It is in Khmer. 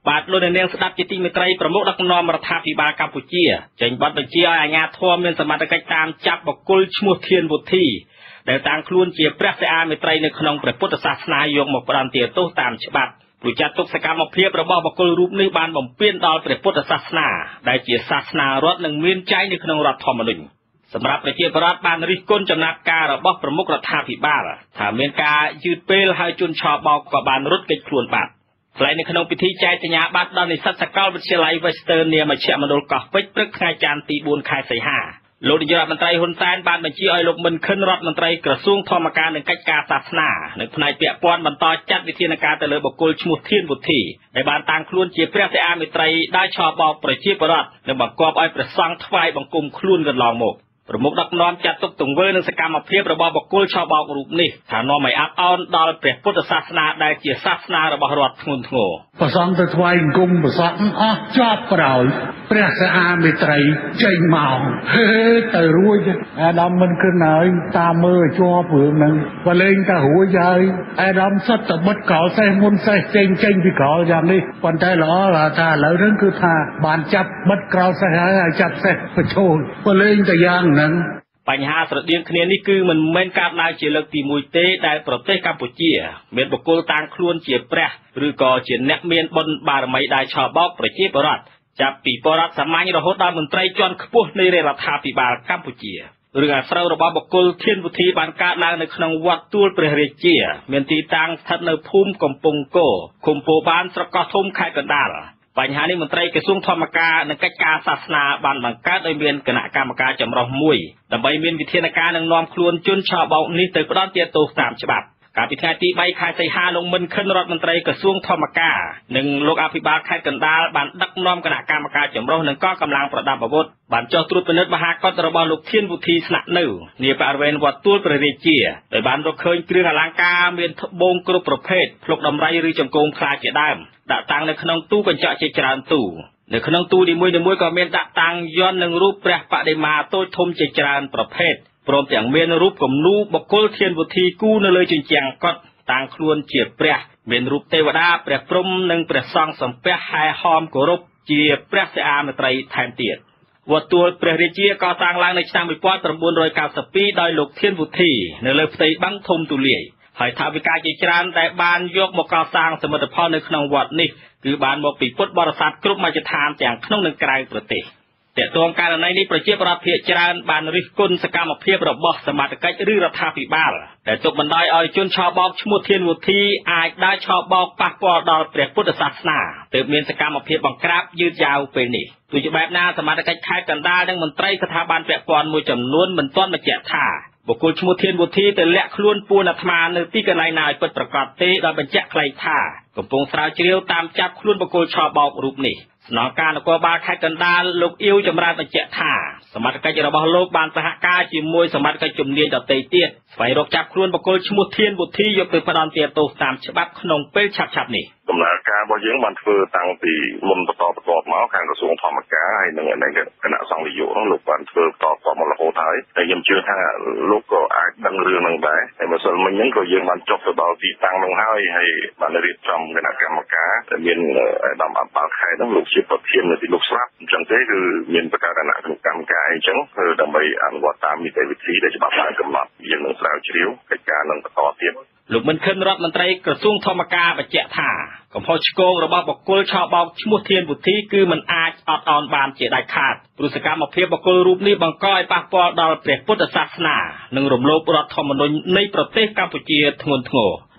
បាទលោកនាងស្ដាប់ជាទីមេត្រីប្រមុខដឹកនាំរដ្ឋាភិបាលកម្ពុជាចេញបទបញ្ជាឲ្យអាជ្ញាធរមានសមត្ថកិច្ចតាមចាប់បុគ្គលឈ្មោះធានវុធីដែលតាំងខ្លួនជាព្រះសិអាមេត្រីនៅក្នុងព្រះពុទ្ធសាសនាយកមកផ្ដន្ទាទោសតាមច្បាប់ព្រោះចាត់ទុកសកម្មភាពរបស់បុគ្គលរូបនេះបានបំពានដល់ព្រះពុទ្ធសាសនាដែលជាសាសនារដ្ឋនិងមានចែងនៅក្នុងរដ្ឋធម្មនុញ្ញសម្រាប់ប្រជាពលរដ្ឋបានរិះគន់ចំណាត់ការរបស់ប្រមុខរដ្ឋាភិបាលថាមានការយឺតពេលហើយជនឆបោកក៏បានរត់គេចខ្លួនបាត់ថ្លែងនៅក្នុងពិធីចែកសញ្ញាបត្រដល់និស្សិតសាកលវិទ្យាល័យ Western នាមជ្ឈមណ្ឌលកោះពេជ្រព្រឹកថ្ងៃច័ន្ទទី4 ខែសីហាលោកនាយករដ្ឋមន្ត្រីហ៊ុនសែនបានបញ្ជាឲ្យលោកមិនខិនរដ្ឋមន្ត្រីក្រសួងធម្មការនិងកិច្ចការសាសនានៅផ្នែកពាក់ព័ន្ធបន្តចាត់វិធានការទៅលើបុគ្គលឈ្មោះធានវុធីដែលបានតាំងខ្លួនជាព្រះសិអាមេត្រីដែលឆបោកប្រជាពលរដ្ឋនិងបង្គាប់ឲ្យព្រះសង្ឃថ្វាយបង្គំខ្លួនកន្លងមកប្រមុខដឹកនាំចាត់ទុកទង្វើនិងសកម្មភាពរបស់បុគ្គលឆបោករូបនេះថានាំឲ្យអាប់អោនដល់ព្រះពុទ្ធសាសនាដែលជាសាសនារបស់រដ្ឋធ្ងន់ធ្ងរព្រះសង្ឃទៅថ្វាយបង្គំព្រះសង្ឃអស់ចប់ក្រោយព្រះសិអាមេត្រីចេញមកទៅរួចអាដាមមិនគិតហើយតាមមើលជាប់រឿងហ្នឹងបើលេងតែរួចហើយអាដាមសិតតែបិទក្រោលសេះមុនសេះចេញពីក្រោលយ៉ាងនេះប៉ុន្តែល្អថាឥឡូវហ្នឹងគឺថាបានចាប់បិទក្រោលសេះហើយចាប់សេះបញ្ឈោលបើលេងតែយ៉ាងហ្នឹងបញ្ហាស្រដៀងគ្នានេះគឺមិនមែនកើតឡើងជាលើកទី1ទេដែលប្រទេសកម្ពុជាមានបុគ្គលតាំងខ្លួនជាព្រះឬក៏ជាអ្នកមានបុណ្យបារមីដែលឆបោកប្រជាពលរដ្ឋចាប់ពីពលរដ្ឋសាមញ្ញរហូតដល់មន្ត្រីជាន់ខ្ពស់នៃរដ្ឋាភិបាលកម្ពុជារឿងអាស្រូវរបស់បុគ្គលធានវុធីបានកើតឡើងនៅក្នុងវត្តទួលព្រះរាជាមានទីតាំងស្ថិតនៅភូមិកំពង់គោឃុំពោបានស្រុកកោះធំខេត្តកណ្ដាលបញ្ហានេះមន្ត្រីក្រសួងធម្មការនិងកិច្ចការសាសនាបានបង្កើតឲ្យមានគណៈកម្មការចម្រុះមួយដើម្បីមានវិធានការនឹងនាំខ្លួនជនឆបោកនេះទៅផ្ដន្ទាទោសតាមច្បាប់កាលពីថ្ងៃទី3 ខែសីហាលោកមិនខិនរដ្ឋមន្ត្រីក្រសួងធម្មការនិងលោកអភិបាលខេត្តកណ្ដាលបានដឹកនាំគណៈកម្មការចម្រុះនិងកងកម្លាំងប្រដាប់អាវុធបានចុះត្រួតពិនិត្យមហាកុដរបស់លោកធានវុធីស្នាក់នៅនាបរិវេណវត្តទួលព្រះរាជាដោយបានរកឃើញគ្រឿងអលង្ការមានត្បូងគ្រប់ប្រភេទភ្លុកដំរីឬចង្កូមខ្លាជាដើមដាក់តាំងនៅក្នុងទូកញ្ចក់ជាច្រើនទូនៅក្នុងទូនីមួយៗក៏មានដាក់តាំងយន្តនិងរូបព្រះបដិមាតូចធំជាច្រើនប្រភេទព្រមទាំងមានរូបគំនូរបុគ្គលធានវុធីគូនៅលើជញ្ជាំងកុដិតាំងខ្លួនជាព្រះមានរូបទេវតាព្រះព្រហ្មនិងព្រះសង្ឃសំពះហែហោមគោរពជាព្រះសិអាមេត្រីថែមទៀតវត្តទួលព្រះរាជាកសាងឡើងនៅឆ្នាំ1992ដោយលោកធានវុធីនៅលើផ្ទៃបាំងធំទូលាយហើយថាវិការជាច្រើនដែលបានយកមកកសាងសមិទ្ធផលនៅក្នុងវត្តនេះគឺបានមកពីពុទ្ធបរិស័ទគ្រប់មជ្ឈដ្ឋានទាំងក្នុងនិងក្រៅប្រទេសទាក់ទងករណីនេះប្រជាពលរដ្ឋភាគច្រើនបានរិះគន់សកម្មភាពរបស់សមត្ថកិច្ចឬរដ្ឋាភិបាលដែលទុកបណ្ដាលឲ្យជនឆបោកឈ្មោះធានវុធីអាចដើរឆបោកប៉ះពាល់ដល់ព្រះពុទ្ធសាសនាទើបមានសកម្មភាពបង្ក្រាបយឺតយ៉ាវពេលនេះទោះជាបែបណាសមត្ថកិច្ចខេត្តកណ្ដាលនិងមន្ត្រីស្ថាប័នពាក់ព័ន្ធមួយចំនួនមិនទាន់បញ្ជាក់ថាបុគ្គលឈ្មោះធានវុធីទៅលាក់ខ្លួនពួនអាត្មានៅទីកន្លែងណាឲ្យពិតប្រាកដទេដោយបញ្ជាក់ខ្លីថាកំពុងស្រាវជ្រាវតាមចាប់ខ្លួនបុគ្គលឆបោករូបនេះស្នងការនគរបាលខេត្តកណ្ដាលលោកអ៊ីវចម្រើនបញ្ជាក់ថាសមត្ថកិច្ចរបស់លោកបានសហការជាមួយសមត្ថកិច្ចជំនាញដទៃទៀតស្វែងរកចាប់ខ្លួនបុគ្គលឈ្មោះធានវុធីយកទៅផ្ដន្ទាទោសតាមច្បាប់ក្នុងពេលឆាប់ៗនេះដំណើរការរបស់យើងបានធ្វើតាំងពីមុនបន្តមកខាងក្រសួងធម្មការហើយនិងគណៈសង្ឃនយោបាយលោកបានធ្វើបន្តមករហូតហើយតែខ្ញុំជឿថាលោកក៏អាចដឹងរឿងនឹងដែរហើយម្សិលមិញហ្នឹងក៏យើងបានចុះទៅដល់ទីតាំងនោះហើយបានរៀបចំគណៈកម្មការដែលមានអាដាមអបាលខេត្តហ្នឹងលោកជាប្រធាននៃទីលោកស្រាប់អញ្ចឹងទេគឺមានប្រកាសគណៈកម្មការអញ្ចឹងដើម្បីអនុវត្តតាមនីតិវិធីដែលច្បាប់បានកំណត់យើងនឹងស្រាវជ្រាវកិច្ចការនឹងបន្តទៀតលោកមិនខិនរដ្ឋមន្ត្រីក្រសួងធម្មការបញ្ជាក់ថាកំហុសឆ្គងរបស់បុគ្គលឆបោកឈ្មោះធានវុធីគឺមិនអាចអត់ឱនបានជាដាច់ខាតព្រោះសកម្មភាពបុគ្គលរូបនេះបង្កឲ្យប៉ះពាល់ដល់ព្រះពុទ្ធសាសនានិងរំលោភរដ្ឋធម្មនុញ្ញនៃប្រទេសកម្ពុជាធ្ងន់ធ្ងរ